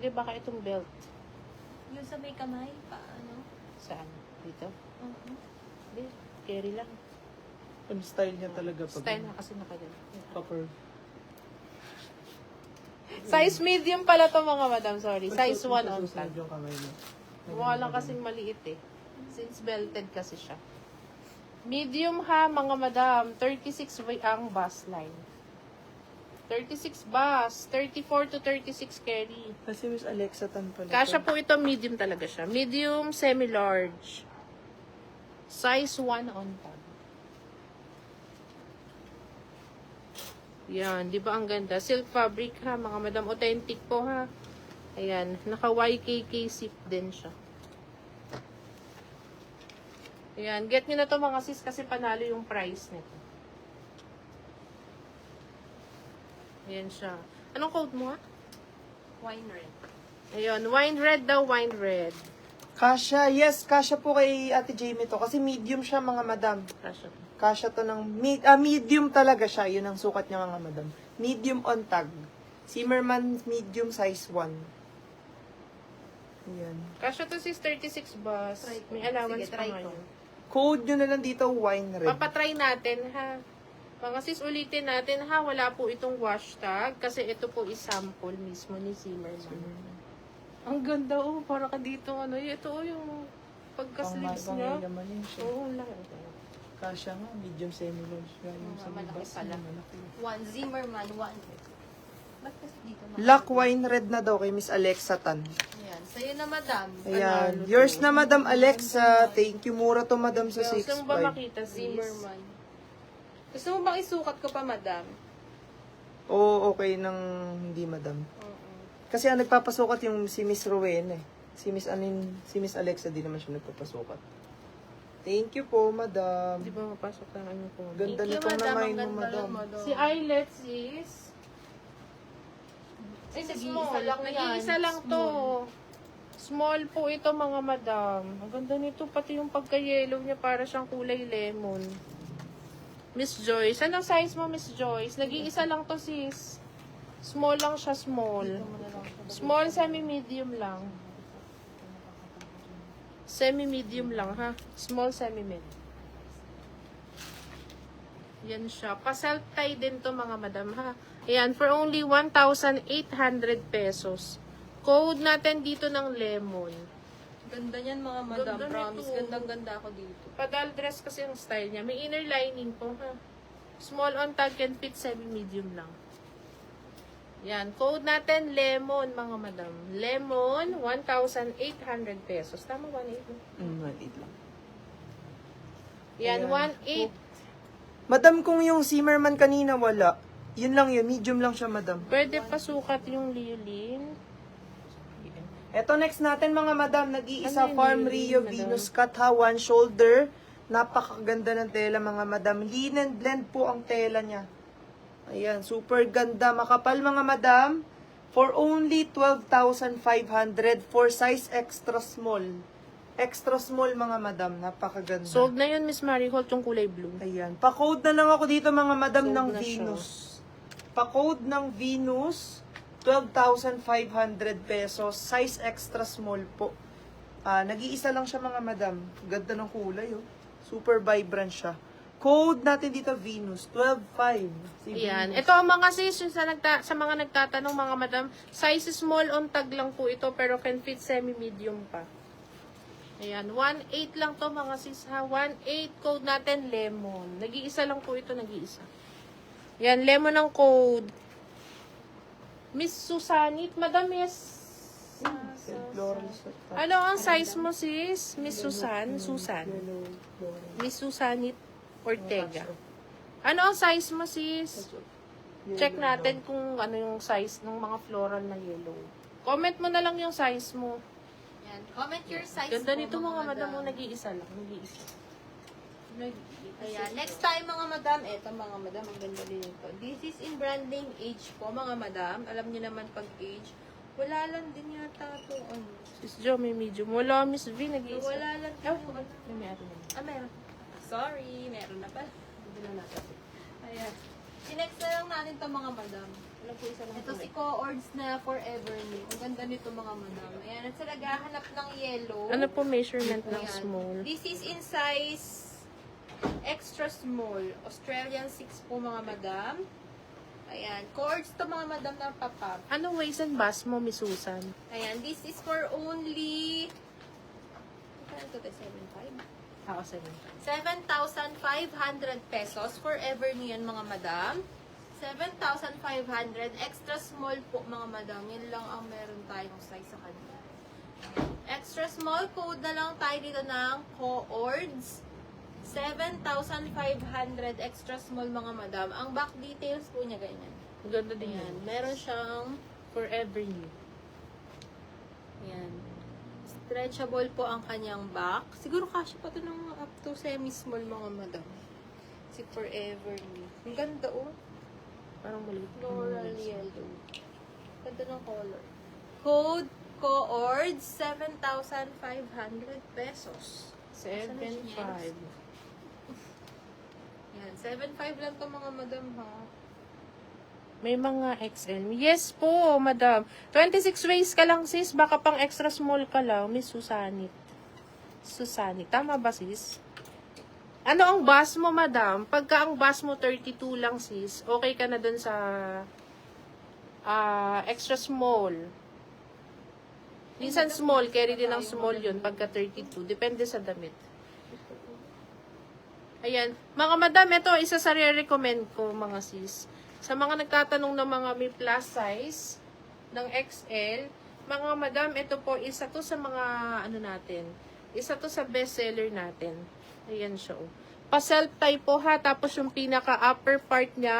Hindi, baka itong belt. Yung sa may kamay, paano? Saan? Dito? Oo. Hindi, carry lang. Ang style niya talaga pag Style na kasi nakadala. upper. Size medium pala to mga madam, sorry. Size 1 on tag. Yung kamay niya. Mukha lang kasing maliit eh. Since belted kasi siya. Medium ha, mga madam. 36 ang bust line. 36 bust. 34 to 36 carry. Kasi Miss Alexa Tan pala. Kasya po ito, medium talaga siya. Medium, semi-large. Size 1 on tag. Yan, di ba ang ganda? Silk fabric ha, mga madam. Authentic po ha. Ayan, naka YKK zip din siya. Ayan, get nyo na to mga sis kasi panalo yung price nito. Ayan siya. Anong code mo ha? Wine red. Ayun, wine red daw, wine red. Kasya, yes, kasya po kay Ate Jamie to. Kasi medium siya mga madam. Kasha. Kasya to ng medium talaga siya. Yun ang sukat niya mga madam. Medium on tag. Zimmerman medium size 1. Yan. Kasha to sis 36 bus. Try ko. May allowance Sige, pa try ko. ngayon. Code nyo na lang dito, wine red. Papatry natin ha. Mga sis, ulitin natin ha. Wala po itong wash tag. Kasi ito po is sample mismo ni Zimmerman. Ang ganda oh. Para ka dito ano. Ito oh yung pagka-sleeves niya. Pang yun siya. Oo, laki. Kasya nga, medium semi-large. Yung sa Malaki bus pala. niya, malaki. One Zimmerman, one. Ba't kasi dito na? Black wine red na daw kay Miss Alexa Tan. Ayan. Sa'yo na, madam. Ayan. Yours na, Madam Alexa. Thank you. Mura to, Madam, sa Gusto mo ba 6'5". makita sis? Zimmerman. Gusto mo bang isukat ko pa madam? Oo, okay nang hindi, Madam. Kasi ang nagpapasukat yung si Miss Rowena eh. Si Miss Alexa di naman siya nagpapasukat. Thank you po, Madam. Di ba mapasok na ano po? Ganda Thank you, nitong madam. namay Ang mo, ganda Madam. lang, madam. Si Eyelet sis. Ay, Sis, nag-iisa small. lang yan. Nag-iisa lang to. Small po ito mga madam. Ang ganda nito. Pati yung pagka-yellow niya para siyang kulay lemon. Miss Joyce. Anong size mo, Miss Joyce? Nag-iisa lang to sis. Small lang siya, small. Small, semi-medium lang. Semi-medium lang ha. Small, semi-mid. Yan siya. Pa-self tie din to mga madam ha. Ayan, for only 1,800 pesos. Code natin dito ng lemon. Ganda niyan, mga madam. Ganda Promise. nito. Gandang-ganda ako dito. Padal dress kasi ang style niya. May inner lining po ha. Small on tag can fit semi-medium lang. Yan. Code natin lemon mga madam. Lemon, 1,800 pesos. Tama, 1,800. 1.8 lang. Yan, Ayan. 1,800. Madam, kung yung Zimmerman kanina wala, yun lang yun. Medium lang siya, Madam. Pwede pasukat yung liulin. Eto next natin mga madam, nag-iisa Ano yun, Farm Lily, Rio madam? Venus cut ha, one shoulder. Napakaganda ng tela mga madam. Linen blend po ang tela niya. Ayan, super ganda. Makapal mga madam. For only 12,500 for size extra small. Extra small mga madam. Napakaganda. Sold na yun, Miss Mariholt, yung kulay blue. Ayan. Pa-code na lang ako dito mga madam Sold ng na siya. Venus. Pa-code ng Venus, 12,500 pesos. Size extra small po. Nag-iisa lang siya mga madam. Ganda ng kulay oh. Super vibrant siya. Code natin dito Venus, 12,500. Si Ayan. Venus. Ito ang mga sis, yung sa mga nagtatanong mga madam, size small on tag lang po ito, pero can fit semi-medium pa. Ayan. 1,800 lang to mga sis ha. 1,800 code natin, lemon. Nag-iisa lang po ito, nag-iisa. Ayan, lemon ang code. Miss Susanit, Madam Miss. Floral sa top. Ano ang size mo sis? Miss Susan? Susan. Yellow floral. Miss Susanit Ortega. Ano ang size mo sis? Check Yellow natin kung ano yung size ng mga floral na yellow. Comment mo na lang yung size mo. Yan. Comment your size Ganda po, nito mga madam mo, nag-iisa lang. Nag-iisa. Ayan. Next time mga madam, eto mga madam, ang ganda din ito. This is in branding age po mga madam. Alam niyo naman pag age, wala lang din yata ito. Ano. Sis Jo, may medium. Wala, Miss V, nag-iisa. Wala lang. May atin naman. Meron. Sorry, meron na pala. Hindi na natin. Ayan. Sinext na lang natin ito mga madam. Wala lang po isa lang Ito po. si Co-Ords na Forever New. Ang ganda nito mga madam. Ayan, at sa naghahanap ng yellow. Ano po measurement ng Ayan. small? This is in size extra small. Australian 6 po mga madam. Ayan. Co-Ords to mga madam na pop-up. Ano waist and bust mo, Miss Susan? Ayan, this is for only... Ano ito? 7.5? Ako, 7. 7,500 pesos. Forever New yan mga madam. 7,500. Extra small po mga madam. Yan lang ang meron tayong size sa kanila. Extra small code na lang tayo dito ng Co-Ords. 7,500 extra small mga madam. Ang back details po niya ganyan. Ang ganda din Ayan. yan. Meron siyang Forever New. ayan. Stretchable po ang kanyang back. Siguro kasya pa ito ng up to semi-small mga madam. Si Forever New. Ang ganda oh. Parang maliit. Floral yellow. Ganda ng color. Code Co-Ords, 7,500 pesos. 7.5. Yan, 7,500 lang to mga madam ha. May mga XL. Yes po, madam. 26 waist ka lang, sis. Baka pang extra small ka lang, Miss Susanit. Susanit. Tama ba, sis? Ano ang bust mo, madam? Pagka ang bust mo 32 lang, sis, okay ka na dun sa extra small. Minsan small, carry din ang small yun pagka 32. Depende sa damit. Ayan. Mga madam, ito, isa sa re-recommend ko, mga sis. Sa mga nagtatanong ng mga may plus size ng XL, mga madam, ito po, isa to sa mga, ano natin, isa to sa bestseller natin. Ayan siya, oh. Pa-self tie po ha, tapos yung pinaka-upper part niya,